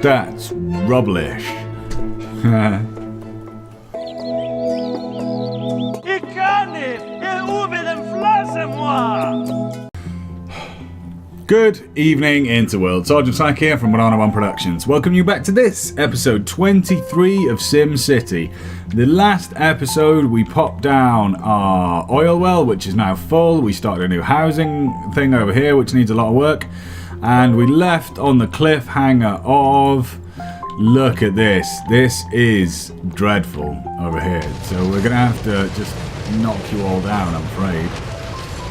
That's rubbish. Good evening, Interworld. Sergeant Slack here from Banana One Productions. Welcome you back to this, episode 23 of SimCity. The last episode, we popped down our oil well, which is now full. We started a new housing thing over here, which needs a lot of work. And we left on the cliffhanger of... Look at this. This is dreadful over here. So we're going to have to just knock you all down, I'm afraid.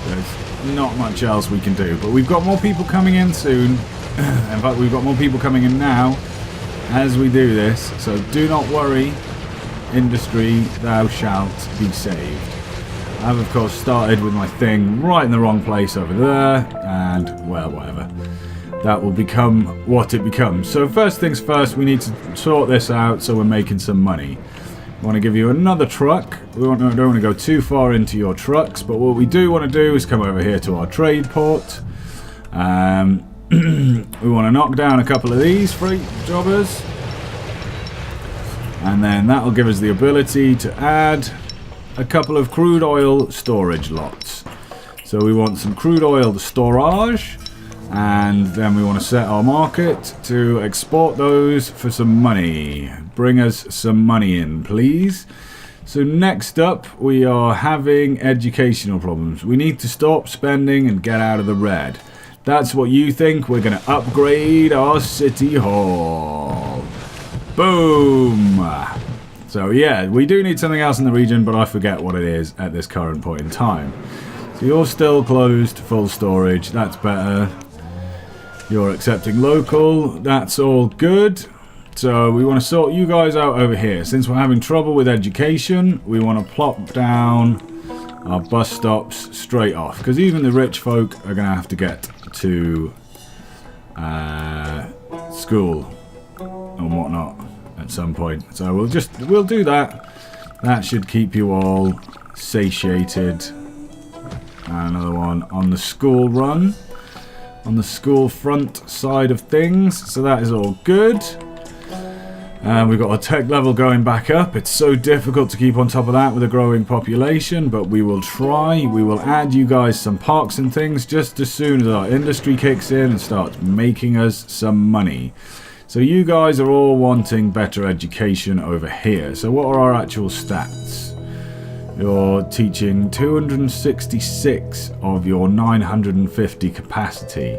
There's not much else we can do, but we've got more people coming in soon. In fact, we've got more people coming in now as we do this, so do not worry, industry, thou shalt be saved. I've of course started with my thing right in the wrong place over there, and well, whatever, that will become what it becomes. So first things first, we need to sort this out so we're making some money. I want to give you another truck. We don't want to go too far into your trucks, but what we do want to do is come over here to our trade port. We want to knock down a couple of these freight jobbers, and then that will give us the ability to add a couple of crude oil storage lots. So we want some crude oil storage, and then we want to set our market to export those for some money. Bring us some money in, please. So next up, we are having educational problems. We need to stop spending and get out of the red. That's what you think. We're going to upgrade our city hall. Boom! So yeah, we do need something else in the region, but I forget what it is at this current point in time. So you're still closed, full storage. That's better. You're accepting local. That's all good. So we want to sort you guys out over here. Since we're having trouble with education, we want to plop down our bus stops straight off, because even the rich folk are going to have to get to school and whatnot at some point. So we'll do that. That should keep you all satiated. Another one on the school run, on the school front side of things. So that is all good. We've got our tech level going back up. It's so difficult to keep on top of that with a growing population, but we will try. We will add you guys some parks and things just as soon as our industry kicks in and starts making us some money. So you guys are all wanting better education over here. So what are our actual stats? You're teaching 266 of your 950 capacity.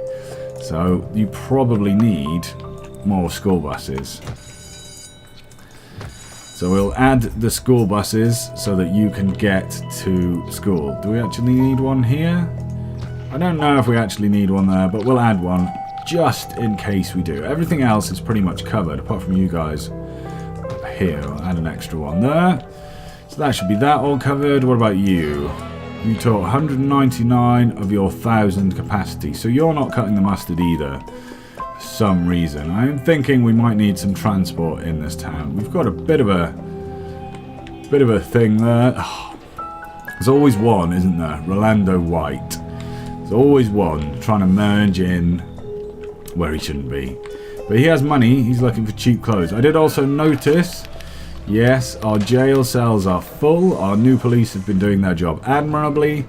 So you probably need more school buses. So we'll add the school buses so that you can get to school. Do we actually need one here? I don't know if we actually need one there, but we'll add one just in case we do. Everything else is pretty much covered, apart from you guys up here. We'll add an extra one there. So that should be that all covered. What about you? You taught 199 of your 1,000 capacity, so you're not cutting the mustard either. Some reason. I'm thinking we might need some transport in this town. We've got a bit of a thing there. Oh, there's always one, isn't there? Rolando White. There's always one trying to merge in where he shouldn't be. But he has money. He's looking for cheap clothes. I did also notice, yes, our jail cells are full. Our new police have been doing their job admirably.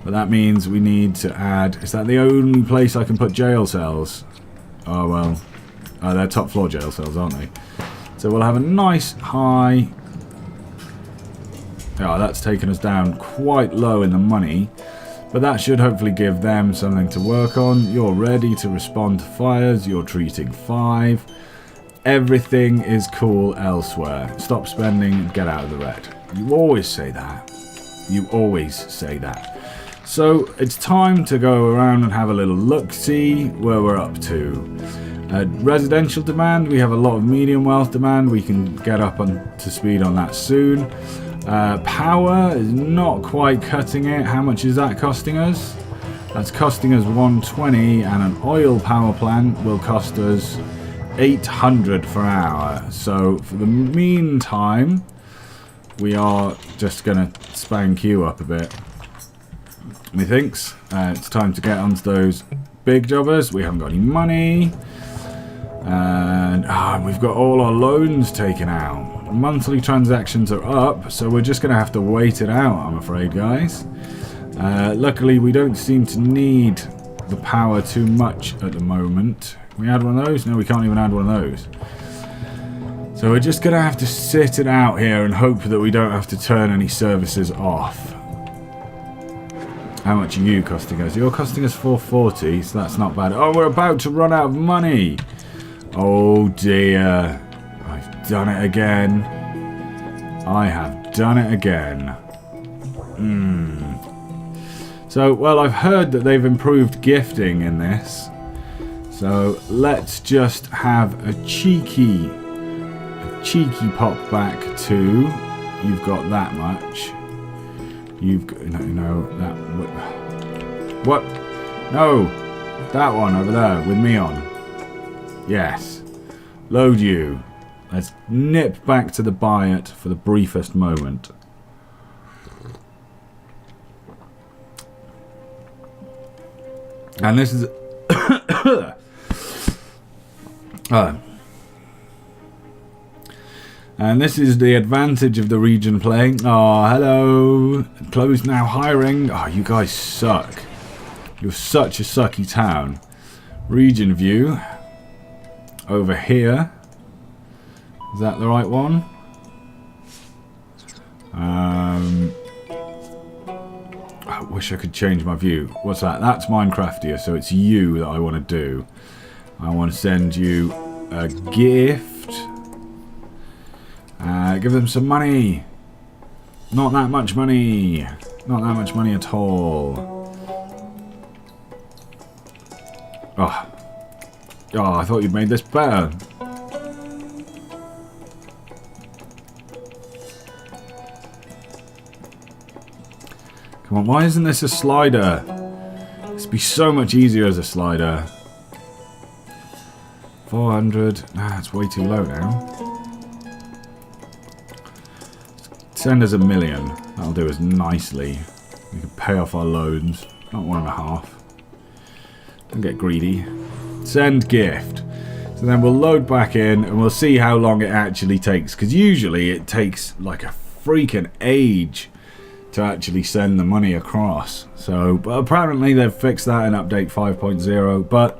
But that means we need to add... Is that the only place I can put jail cells? Oh well, they're top floor jail cells, aren't they? So we'll have a nice high... Oh, that's taken us down quite low in the money. But that should hopefully give them something to work on. You're ready to respond to fires. You're treating 5. Everything is cool elsewhere. Stop spending and get out of the red. You always say that. You always say that. So it's time to go around and have a little look-see where we're up to. Residential demand, we have a lot of medium wealth demand. We can get up to speed on that soon. Power is not quite cutting it. How much is that costing us? That's costing us 120, and an oil power plant will cost us 800 per hour. So for the meantime, we are just going to spank you up a bit. Methinks it's time to get onto those big jobbers. We haven't got any money, and And we've got all our loans taken out. Monthly transactions are up, so we're just going to have to wait it out, I'm afraid, guys. Luckily, we don't seem to need the power too much at the moment. Can we add one of those? No, we can't even add one of those. So we're just going to have to sit it out here and hope that we don't have to turn any services off. How much are you costing us? You're costing us 440, so that's not bad. Oh, we're about to run out of money. Oh dear. I've done it again. I have done it again. So, well, I've heard that they've improved gifting in this. So let's just have a cheeky pop back to, you've got that much. You've got, no, that, what? No, that one over there with me on. Yes, load you. Let's nip back to the Buy-It for the briefest moment. And this is and this is the advantage of the region playing. Oh, hello. Closed now, hiring. Oh, you guys suck. You're such a sucky town. Region view. Over here. Is that the right one? I wish I could change my view. What's that? That's Minecraftia, so it's you that I want to do. I want to send you a gift. Give them some money. Not that much money. Not that much money at all. Oh, I thought you'd made this better. Come on, why isn't this a slider? This would be so much easier as a slider. 400. Ah, it's way too low now. Send us 1 million. That'll do us nicely. We can pay off our loans. Not 1.5. Don't get greedy. Send gift. So then we'll load back in and we'll see how long it actually takes. Because usually it takes like a freaking age to actually send the money across. So, but apparently they've fixed that in update 5.0. But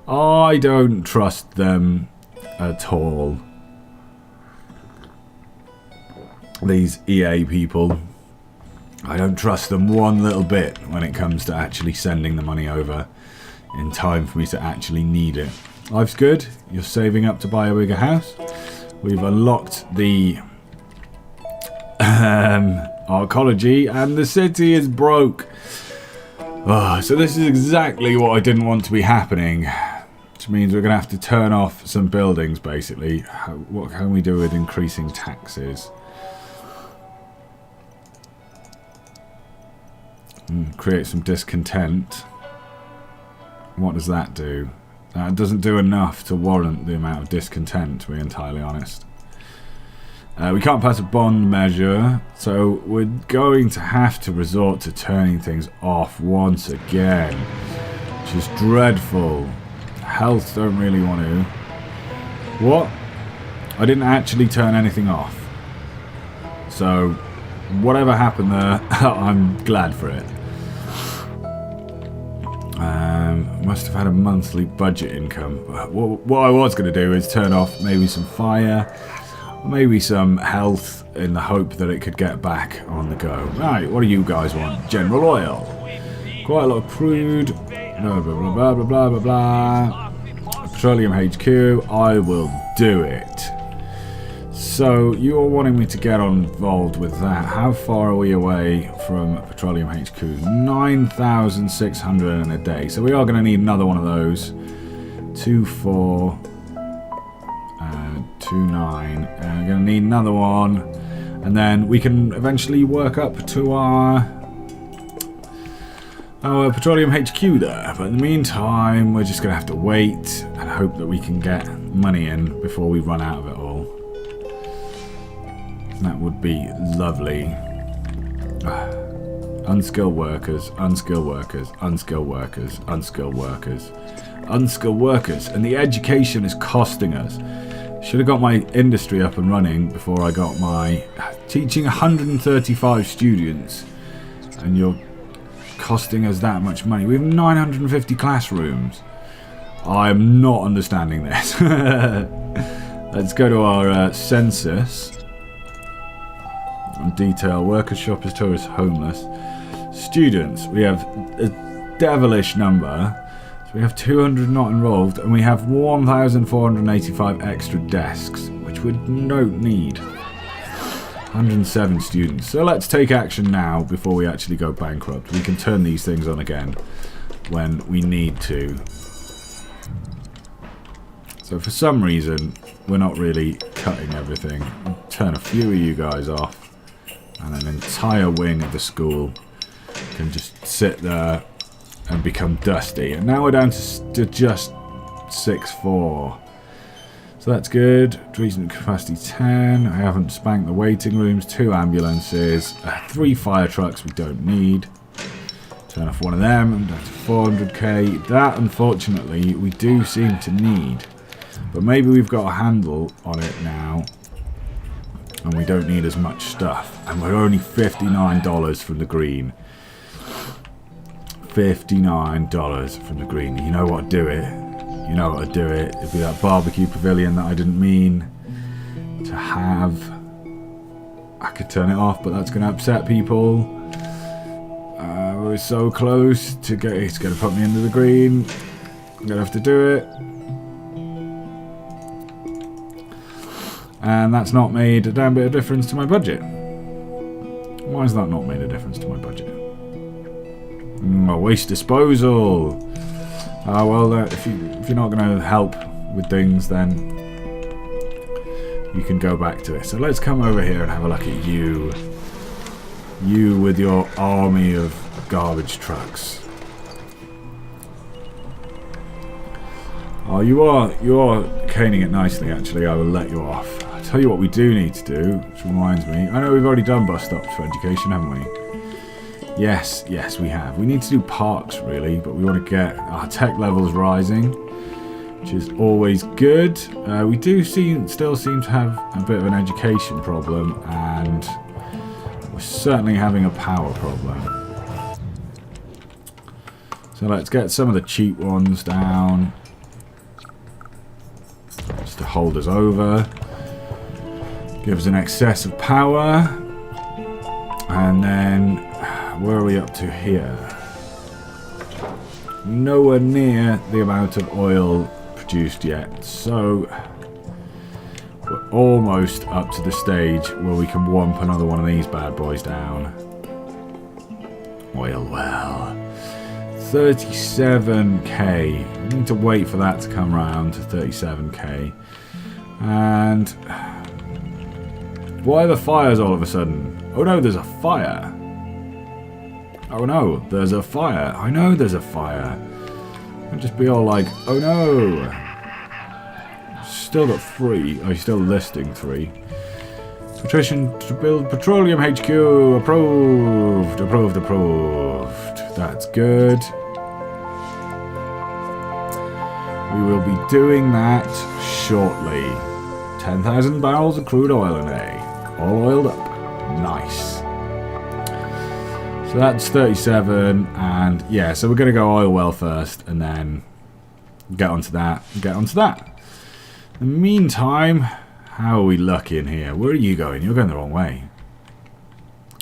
I don't trust them at all. These EA people, I don't trust them one little bit when it comes to actually sending the money over in time for me to actually need it. Life's good. You're saving up to buy a bigger house. We've unlocked the arcology and the city is broke. Oh, so this is exactly what I didn't want to be happening. Which means we're going to have to turn off some buildings basically. What can we do with increasing taxes? Create some discontent. What does that do? That doesn't do enough to warrant the amount of discontent, to be entirely honest. We can't pass a bond measure, so we're going to have to resort to turning things off once again, which is dreadful. Health don't really want to. What? I didn't actually turn anything off. So, whatever happened there, I'm glad for it. Must have had a monthly budget income. What I was going to do is turn off maybe some fire, maybe some health in the hope that it could get back on the go. Right, what do you guys want? General oil. Quite a lot of crude. Blah, blah, blah, blah, blah, blah, blah. Petroleum HQ. I will do it. So, you're wanting me to get involved with that. How far are we away from Petroleum HQ? 9,600 in a day. So we are going to need another one of those. 2,4... 2,9. We're going to need another one. And then we can eventually work up to our Petroleum HQ there. But in the meantime, we're just going to have to wait and hope that we can get money in before we run out of it all. That would be lovely. Unskilled workers, unskilled workers, unskilled workers, unskilled workers. unskilled workers, and the education is costing us. Should have got my industry up and running before I got my teaching 135 students, and you're costing us that much money. We have 950 classrooms. I'm not understanding this. Let's go to our census. Detail: workers, shoppers, tourists, homeless. Students, we have a devilish number. So we have 200 not enrolled, and we have 1,485 extra desks, which we don't need. 107 students. So let's take action now before we actually go bankrupt. We can turn these things on again when we need to. So for some reason, we're not really cutting everything. We'll turn a few of you guys off. And an entire wing of the school can just sit there and become dusty. And now we're down to just 6-4. So that's good. Decent capacity 10. I haven't spanked the waiting rooms. 2 ambulances. 3 fire trucks we don't need. Turn off one of them. I'm down to 400k. That, unfortunately, we do seem to need. But maybe we've got a handle on it now. And we don't need as much stuff. And we're only $59 from the green. $59 from the green. You know what? Do it. You know what? Do it. It'd be that barbecue pavilion that I didn't mean to have. I could turn it off, but that's going to upset people. We're so close to get. It's going to put me into the green. I'm going to have to do it. And that's not made a damn bit of difference to my budget. Why has that not made a difference to my budget? Waste disposal. Well, if you're not going to help with things, then you can go back to it. So let's come over here and have a look at you. You with your army of garbage trucks. Oh, you are caning it nicely, actually. I will let you off. I'll tell you what we do need to do, which reminds me. I know we've already done bus stops for education, haven't we? Yes, we have. We need to do parks, really, but we want to get our tech levels rising, which is always good. We do still seem to have a bit of an education problem, and we're certainly having a power problem. So let's get some of the cheap ones down, just to hold us over. Gives an excess of power. And then, where are we up to here? Nowhere near the amount of oil produced yet. So, we're almost up to the stage where we can whomp another one of these bad boys down. Oil well. 37k. We need to wait for that to come round to 37k. And why are the fires all of a sudden? Oh no, there's a fire. Oh no, there's a fire. I know there's a fire. I'll just be all like, oh no. Still got 3. Oh, you're still listing 3. Patrician to build petroleum HQ. Approved. Approved. That's good. We will be doing that shortly. 10,000 barrels of crude oil a day. All oiled up. Nice. So that's 37, and yeah, so we're going to go oil well first, and then get onto that. In the meantime, how are we looking here? Where are you going? You're going the wrong way.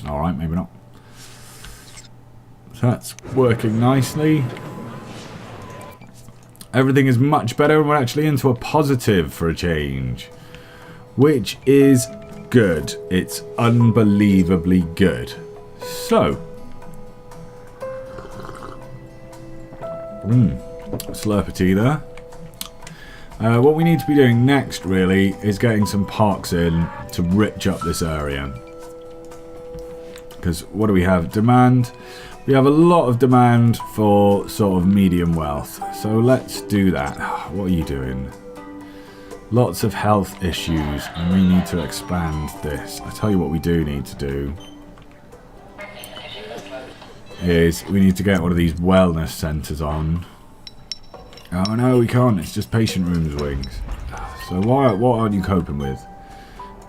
Alright, maybe not. So that's working nicely. Everything is much better, and we're actually into a positive for a change, which is good. It's unbelievably good. So, slurpity there. What we need to be doing next, really, is getting some parks in to rich up this area. Because what do we have? Demand. We have a lot of demand for sort of medium wealth. So let's do that. What are you doing? Lots of health issues, and we need to expand this. I tell you what we do need to do. Is we need to get one of these wellness centres on. Oh no, we can't. It's just patient rooms wings. So what aren't you coping with?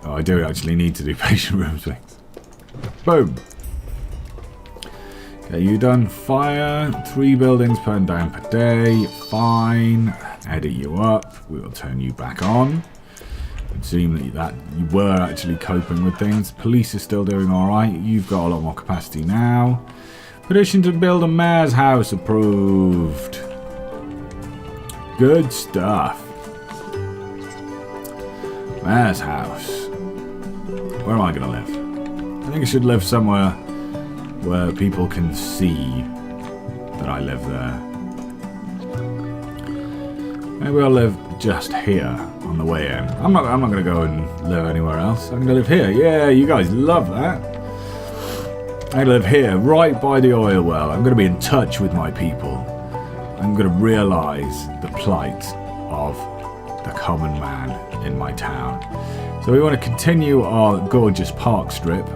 Oh, I do actually need to do patient rooms wings. Boom. Okay, you done fire. 3 buildings burned down per day. Fine. Edit you up. We will turn you back on. It seemed that you were actually coping with things. Police is still doing alright. You've got a lot more capacity now. Petition to build a mayor's house approved. Good stuff. Mayor's house. Where am I going to live? I think I should live somewhere where people can see that I live there. Maybe I'll live just here on the way in. I'm not going to go and live anywhere else. I'm going to live here. Yeah, you guys love that. I live here, right by the oil well. I'm going to be in touch with my people. I'm going to realise the plight of the common man in my town. So we want to continue our gorgeous park strip.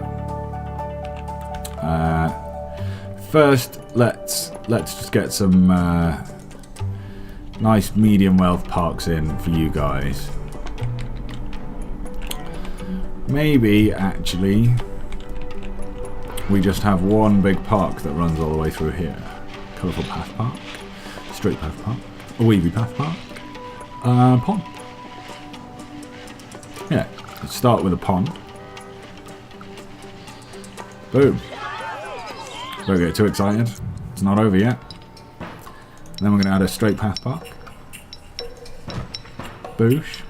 First, let's just get some nice medium wealth parks in for you guys. Maybe actually we just have one big park that runs all the way through here. Colourful Path Park, Straight Path Park, a Weavy Path Park, pond. Yeah, let's start with a pond. Boom. Don't get too excited. It's not over yet. And then we're going to add a straight path park. Boosh.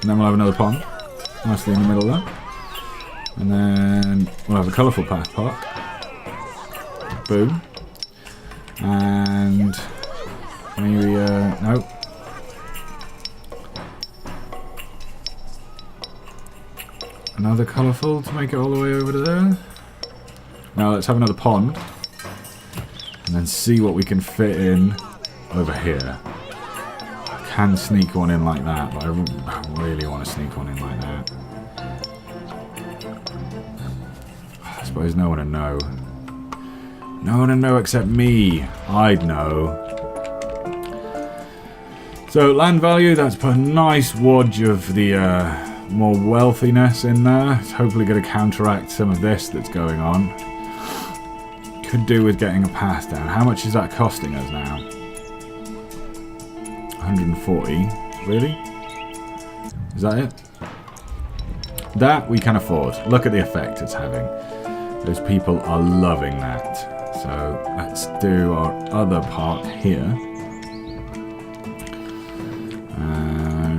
And then we'll have another pond. Nicely in the middle there. And then we'll have a colourful path park. Boom. And maybe, no. Another colourful to make it all the way over to there. Now let's have another pond. And then see what we can fit in over here. I can sneak one in like that, but I really want to sneak one in like that. I suppose no one would know. No one would know except me. I'd know. So land value, that's put a nice wodge of the more wealthiness in there. It's hopefully going to counteract some of this that's going on. Could do with getting a path down. How much is that costing us now? 140. Really? Is that it? That we can afford. Look at the effect it's having. Those people are loving that. So let's do our other park here.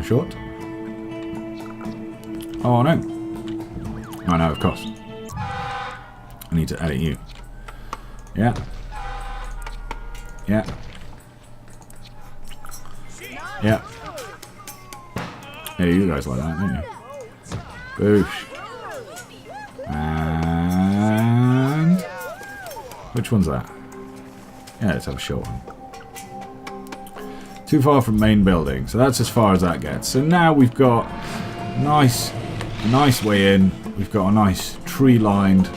Short. Oh no. Oh no, of course. I need to edit you. Yeah. Yeah. Yeah. Yeah, you guys like that, don't you? Boosh. And which one's that? Yeah, let's have a short one. Too far from main building, so that's as far as that gets. So now we've got a nice way in. We've got a nice tree-lined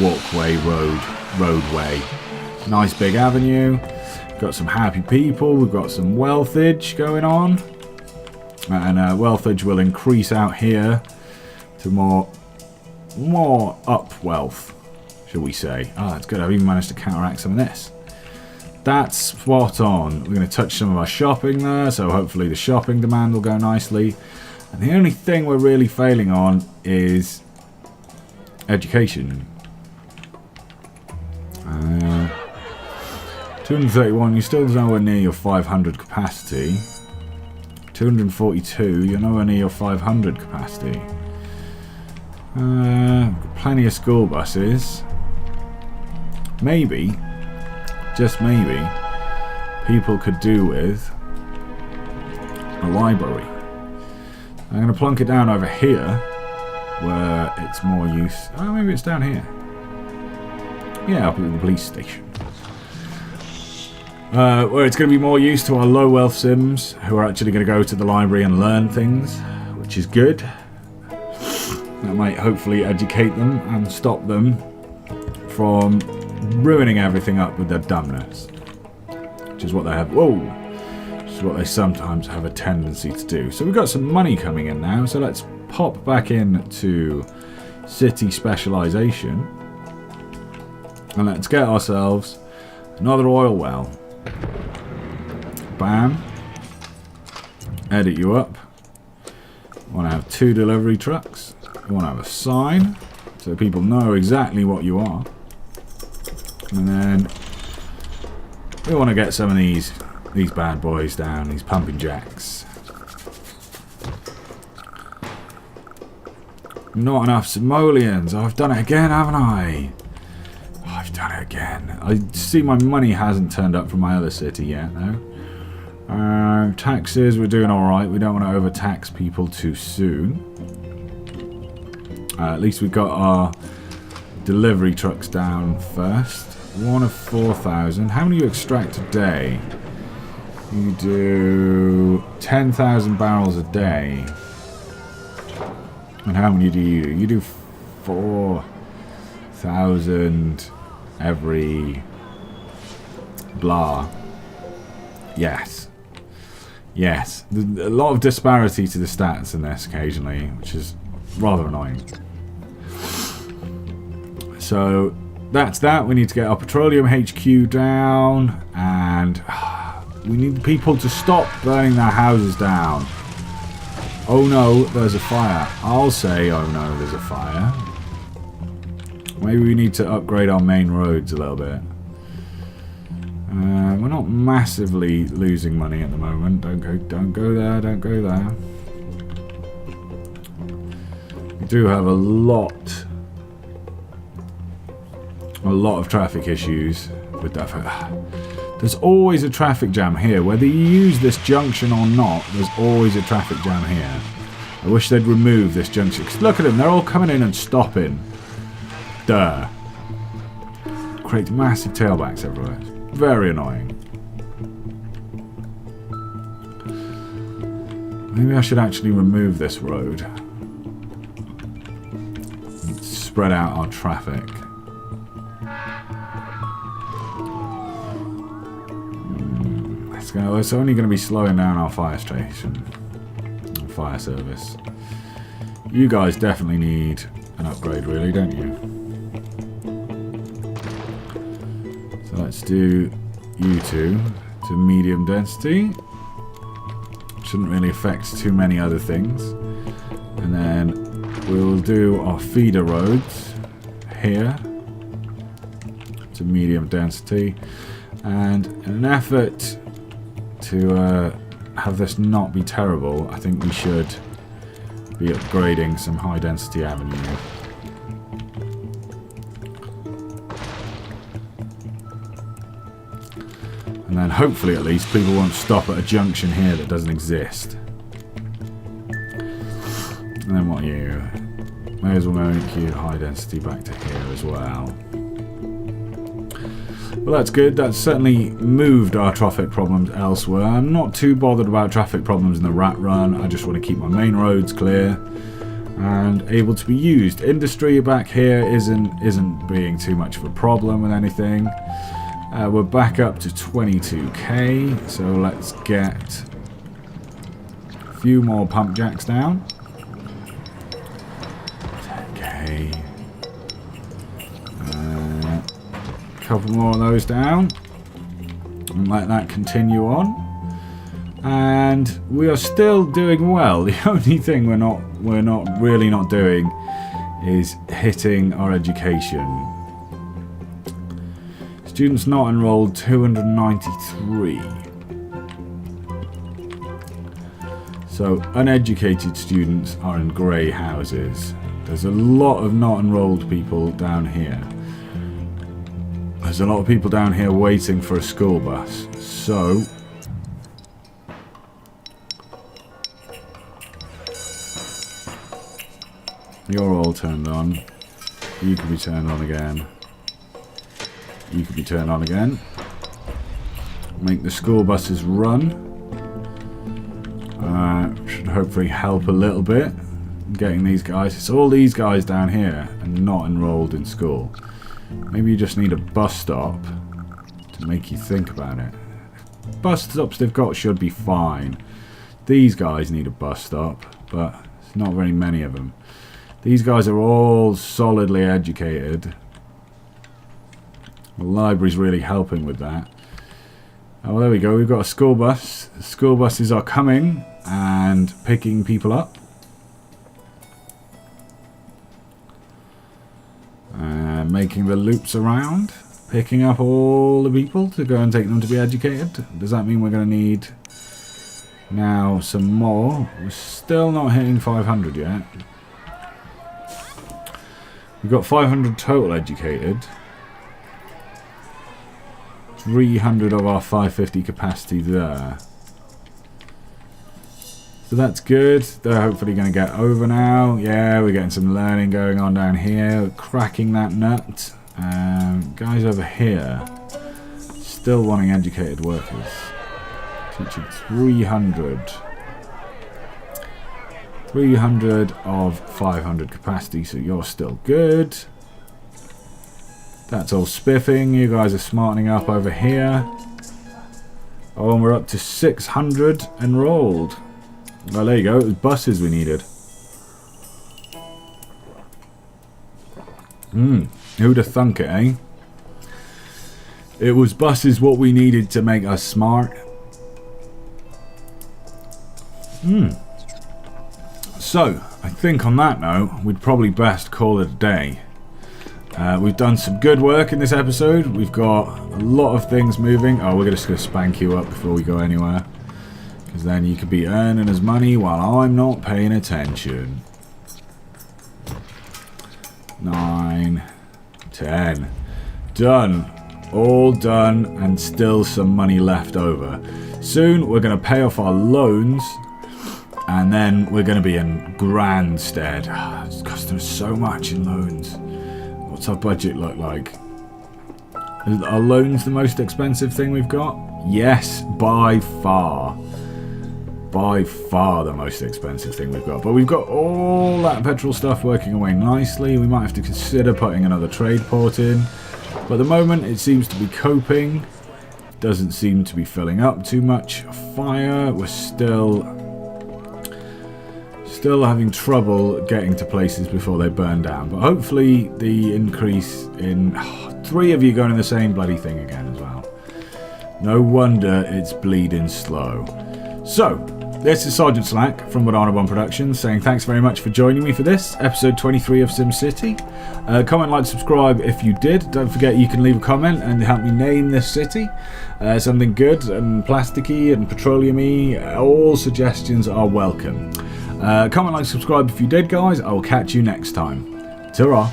walkway, roadway. Nice big avenue. Got some happy people. We've got some wealthage going on, and wealthage will increase out here to more up wealth, shall we say? Ah, that's good. I've even managed to counteract some of this. That's spot on. We're going to touch some of our shopping there, so hopefully the shopping demand will go nicely. And the only thing we're really failing on is education. 231, you're still nowhere near your 500 capacity. 242, you're nowhere near your 500 capacity. Plenty of school buses. Maybe, just maybe, people could do with a library. I'm going to plonk it down over here, where it's more use. Oh, maybe it's down here. Yeah, up at the police station. Where it's going to be more use to our low wealth sims, who are actually going to go to the library and learn things, which is good. That might hopefully educate them and stop them from ruining everything up with their dumbness. Which is what they have. Whoa! is what they sometimes have a tendency to do. So we've got some money coming in now, so let's pop back in to city specialization. And let's get ourselves another oil well. Bam. Edit you up. You want to have 2 delivery trucks. You want to have a sign so people know exactly what you are. And then we want to get some of these bad boys down, these pumping jacks. Not enough simoleons. I've done it again, haven't I? I've done it again. I see my money hasn't turned up from my other city yet, though. Taxes, we're doing alright. We don't want to overtax people too soon. At least we've got our delivery trucks down first. 1 of 4,000. How many do you extract a day? You do 10,000 barrels a day. And how many do you do? You do 4,000 every blah. Yes. Yes. There's a lot of disparity to the stats in this occasionally, which is rather annoying. So that's that. We need to get our petroleum HQ down, and we need people to stop burning their houses down. Oh no, there's a fire. I'll say, oh no, there's a fire. Maybe we need to upgrade our main roads a little bit. We're not massively losing money at the moment. Don't go there, don't go there. We do have a lot of traffic issues with that. There's always a traffic jam here. Whether you use this junction or not, there's always a traffic jam here. I wish they'd remove this junction. Look at them, they're all coming in and stopping. Duh. Creates massive tailbacks everywhere. Very annoying. Maybe I should actually remove this road. Spread out our traffic. It's only going to be slowing down our fire station. Fire service. You guys definitely need an upgrade, really, don't you? So let's do you two to medium density. Shouldn't really affect too many other things. And then we'll do our feeder roads here to medium density. And in an effort to have this not be terrible, I think we should be upgrading some high density avenue. And then hopefully at least people won't stop at a junction here that doesn't exist. And then what are you? May as well make you high density back to here as well. Well, that's good. That's certainly moved our traffic problems elsewhere. I'm not too bothered about traffic problems in the rat run. I just want to keep my main roads clear and able to be used. Industry back here isn't being too much of a problem with anything. We're back up to 22k, so let's get a few more pump jacks down. 10k. Couple more of those down, and let that continue on. And we are still doing well. The only thing we're not really not doing is hitting our education. Students not enrolled 293. So uneducated students are in grey houses. There's a lot of not enrolled people down here. There's a lot of people down here waiting for a school bus. So you're all turned on. You can be turned on again. You can be turned on again. Make the school buses run. Should hopefully help a little bit. Getting these guys. It's all these guys down here and not enrolled in school. Maybe you just need a bus stop to make you think about it. bus stops they've got should be fine. These guys need a bus stop, but there's not very many of them. These guys are all solidly educated. The library's really helping with that. Oh, well, there we go. We've got a school bus. The school buses are coming and picking people up. Making the loops around. Picking up all the people to go and take them to be educated. Does that mean we're going to need now some more? We're still not hitting 500 yet. We've got 500 total educated. 300 of our 550 capacity there. So that's good. They're hopefully going to get over now. Yeah, we're getting some learning going on down here. We're cracking that nut. Guys over here still wanting educated workers. Teaching 300. 300 of 500 capacity, so you're still good. That's all spiffing. You guys are smartening up over here. Oh, and we're up to 600 enrolled. Well, there you go. It was buses we needed. Who'd have thunk it, eh? It was buses what we needed to make us smart. So, I think on that note, we'd probably best call it a day. We've done some good work in this episode. We've got a lot of things moving. Oh, we're just going to spank you up before we go anywhere. Because then you could be earning us money while I'm not paying attention. 9, 10. Done. All done, and still some money left over. Soon we're going to pay off our loans, and then we're going to be in grand stead. It's costing us so much in loans. What's our budget look like? Are loans the most expensive thing we've got? Yes, by far. By far the most expensive thing we've got. But we've got all that petrol stuff working away nicely. We might have to consider putting another trade port in. But at the moment it seems to be coping. Doesn't seem to be filling up too much. Fire, we're still having trouble getting to places before they burn down. But hopefully the increase in... 3 of you going in the same bloody thing again as well. No wonder it's bleeding slow. So, this is Sergeant Slack from Banana Productions saying thanks very much for joining me for this, episode 23 of SimCity. Comment, like, subscribe if you did. Don't forget you can leave a comment and help me name this city. Something good and plasticky and petroleum-y. All suggestions are welcome. Comment, like, subscribe if you did, guys. I will catch you next time. Ta-ra.